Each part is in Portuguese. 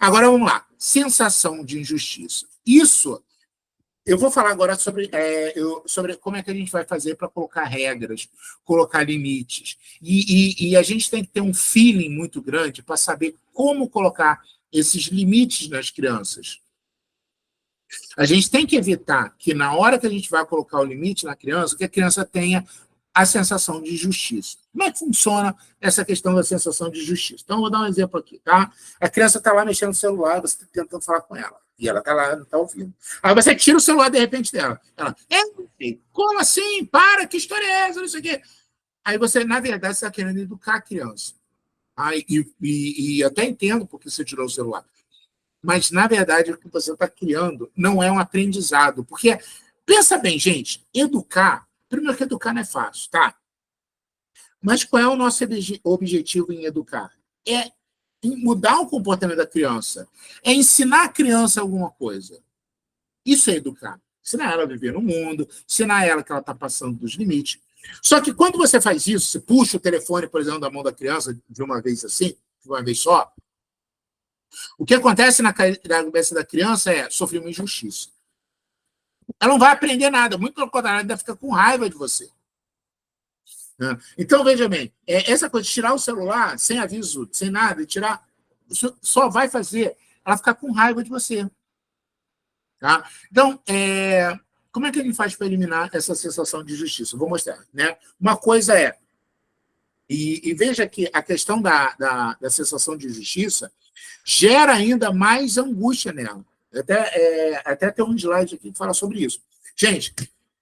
Agora, vamos lá. Sensação de injustiça. Isso, eu vou falar agora sobre como é que a gente vai fazer para colocar regras, colocar limites. E a gente tem que ter um feeling muito grande para saber como colocar esses limites nas crianças. A gente tem que evitar que, na hora que a gente vai colocar o limite na criança, que a criança tenha a sensação de justiça. Como é que funciona essa questão da sensação de justiça? Então, eu vou dar um exemplo aqui, tá? A criança está lá mexendo no celular, você está tentando falar com ela, e ela está lá, não está ouvindo. Aí você tira o celular, de repente, dela. Ela, como assim? Para, que história é essa? Não sei o quê. Aí você, na verdade, está querendo educar a criança. Aí, e até entendo porque você tirou o celular. Mas, na verdade, o que você está criando não é um aprendizado. Porque, pensa bem, gente, educar, primeiro que educar não é fácil, tá? Mas qual é o nosso objetivo em educar? É mudar o comportamento da criança. É ensinar a criança alguma coisa. Isso é educar. Ensinar ela a viver no mundo, ensinar ela que ela está passando dos limites. Só que quando você faz isso, você puxa o telefone, por exemplo, da mão da criança de uma vez assim, de uma vez só, o que acontece na cabeça da criança é sofrer uma injustiça. Ela não vai aprender nada, muito pelo contrário, ela vai ficar com raiva de você. Então, veja bem, essa coisa de tirar o celular sem aviso, sem nada, tirar, isso só vai fazer ela ficar com raiva de você. Tá? Então, como é que a gente faz para eliminar essa sensação de injustiça? Eu vou mostrar. Né? Uma coisa e veja que a questão da sensação de injustiça gera ainda mais angústia nela. Até tem um slide aqui que fala sobre isso. Gente,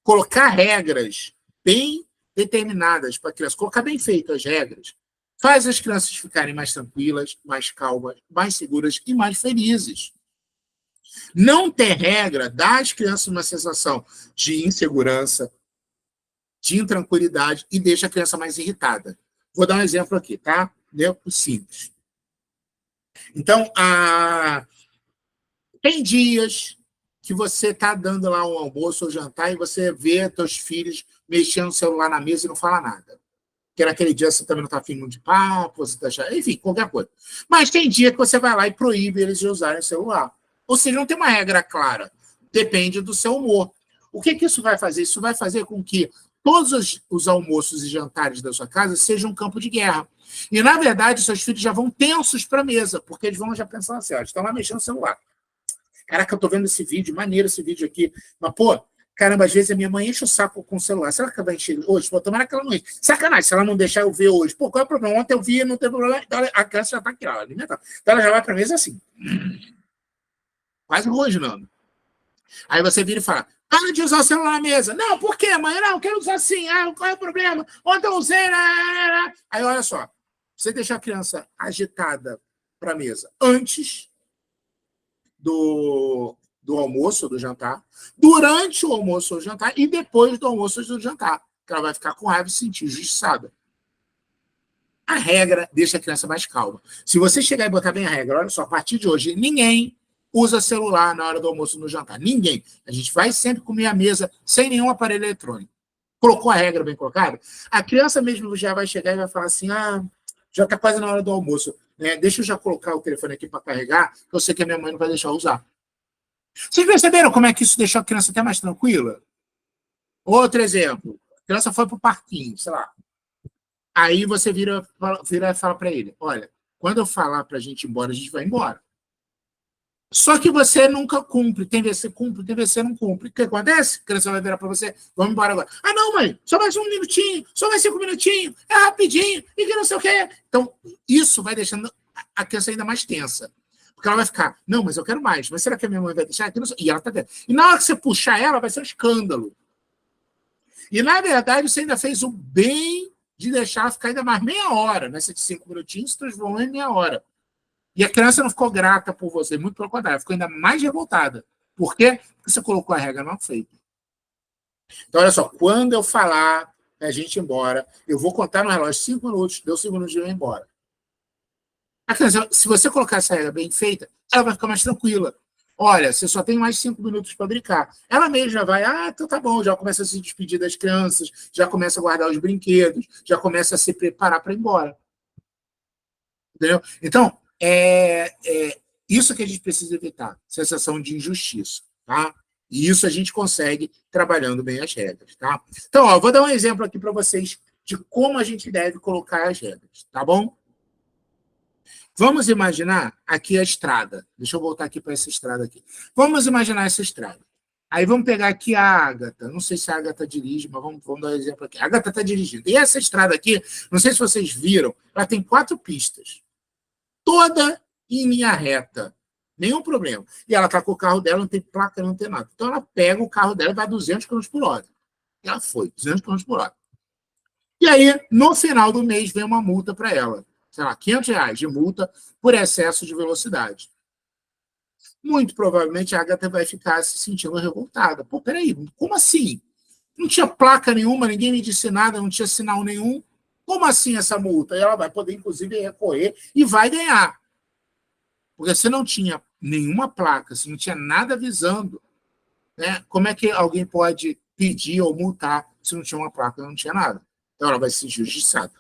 colocar regras bem determinadas para a criança, colocar bem feitas as regras, faz as crianças ficarem mais tranquilas, mais calmas, mais seguras e mais felizes. Não ter regra dá às crianças uma sensação de insegurança, de intranquilidade e deixa a criança mais irritada. Vou dar um exemplo aqui, tá? Simples. Então, tem dias que você está dando lá um almoço ou jantar e você vê seus filhos mexendo no celular na mesa e não fala nada. Porque naquele dia você também não está afim de papo, você tá... enfim, qualquer coisa. Mas tem dia que você vai lá e proíbe eles de usarem o celular. Ou seja, não tem uma regra clara. Depende do seu humor. O que isso vai fazer? Isso vai fazer com que todos os almoços e jantares da sua casa sejam um campo de guerra. E, na verdade, seus filhos já vão tensos para a mesa, porque eles vão já pensar assim, estão lá mexendo no celular. Caraca, eu tô vendo esse vídeo, maneiro esse vídeo aqui. Mas, pô, caramba, às vezes a minha mãe enche o saco com o celular. Será que ela vai encher hoje? Pô, tomara que ela não enche. Sacanagem, se ela não deixar eu ver hoje. Pô, qual é o problema? Ontem eu vi, não teve problema. Então, a criança já tá aqui, ó, alimentada. Então ela já vai pra mesa assim. Quase rosnando. Aí você vira e fala, para de usar o celular na mesa. Não, por quê, mãe? Não, eu quero usar assim. Qual é o problema? Ontem eu usei. Aí, olha só. Você deixa a criança agitada pra mesa antes do almoço, do jantar, durante o almoço ou jantar e depois do almoço ou do jantar, que ela vai ficar com raiva e se sentir injustiçada. A regra deixa a criança mais calma. Se você chegar e botar bem a regra, olha só, a partir de hoje, ninguém usa celular na hora do almoço ou no jantar. Ninguém. A gente vai sempre comer à mesa sem nenhum aparelho eletrônico. Colocou a regra bem colocada? A criança mesmo já vai chegar e vai falar assim, já está quase na hora do almoço. Deixa eu já colocar o telefone aqui para carregar, que eu sei que a minha mãe não vai deixar eu usar. Vocês perceberam como é que isso deixou a criança até mais tranquila? Outro exemplo. A criança foi para o parquinho, sei lá. Aí você vira e fala para ele, olha, quando eu falar para a gente ir embora, a gente vai embora. Só que você nunca cumpre. Tem vez que você cumpre, tem vez que você não cumpre. O que acontece? A criança vai virar para você, vamos embora agora. Não, mãe, só mais um minutinho, só mais 5 minutinhos, é rapidinho, e que não sei o quê. Então, isso vai deixando a criança ainda mais tensa. Porque ela vai ficar, não, mas eu quero mais. Mas será que a minha mãe vai deixar? E ela está dentro. E na hora que você puxar ela, vai ser um escândalo. E, na verdade, você ainda fez o bem de deixar ela ficar ainda mais meia hora. Nessa de 5 minutinhos, se transformou em meia hora. E a criança não ficou grata por você, muito pelo contrário, ela ficou ainda mais revoltada. Por quê? Porque você colocou a regra mal feita. Então, olha só, quando eu falar a gente ir embora, eu vou contar no relógio 5 minutos, deu 5 minutos de eu ir embora. A criança, se você colocar essa regra bem feita, ela vai ficar mais tranquila. Olha, você só tem mais 5 minutos para brincar. Ela mesma já vai, então tá bom, já começa a se despedir das crianças, já começa a guardar os brinquedos, já começa a se preparar para ir embora. Entendeu? Então, Isso que a gente precisa evitar, sensação de injustiça, tá? E isso a gente consegue trabalhando bem as regras, tá? Então, ó, vou dar um exemplo aqui para vocês de como a gente deve colocar as regras, tá bom? Vamos imaginar aqui a estrada. Deixa eu voltar aqui para essa estrada aqui. Vamos imaginar essa estrada. Aí vamos pegar aqui a Ágata. Não sei se a Ágata dirige, mas vamos dar um exemplo aqui. A Ágata está dirigindo. E essa estrada aqui, não sei se vocês viram, ela tem 4 pistas. Toda em linha reta. Nenhum problema. E ela está com o carro dela, não tem placa, não tem nada. Então ela pega o carro dela e vai a 200 km por hora. Ela foi, 200 km por hora. E aí, no final do mês, vem uma multa para ela. Sei lá, R$ 500 de multa por excesso de velocidade. Muito provavelmente a Agatha vai ficar se sentindo revoltada. Pô, peraí, como assim? Não tinha placa nenhuma, ninguém me disse nada, não tinha sinal nenhum. Como assim essa multa? E ela vai poder, inclusive, recorrer e vai ganhar. Porque se não tinha nenhuma placa, se não tinha nada avisando, né, como é que alguém pode pedir ou multar se não tinha uma placa, não tinha nada? Então ela vai se sentir injustiçada.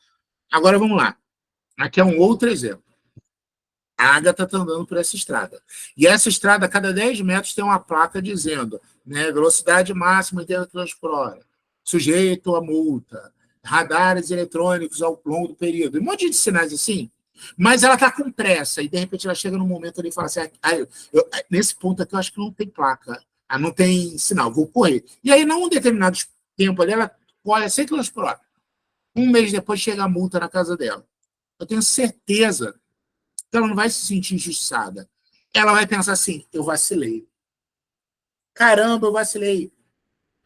Agora vamos lá. Aqui é um outro exemplo. A Ágata está andando por essa estrada. E essa estrada, a cada 10 metros, tem uma placa dizendo, né, velocidade máxima 80 km por hora, sujeito a multa, radares eletrônicos ao longo do período. Um monte de sinais assim. Mas ela está com pressa. E, de repente, ela chega num momento ali e fala assim, nesse ponto aqui, eu acho que não tem placa. Não tem sinal, vou correr. E aí, num determinado tempo ali, ela corre a 100 km por hora. Um mês depois, chega a multa na casa dela. Eu tenho certeza que ela não vai se sentir injustiçada. Ela vai pensar assim, eu vacilei. Caramba, eu vacilei.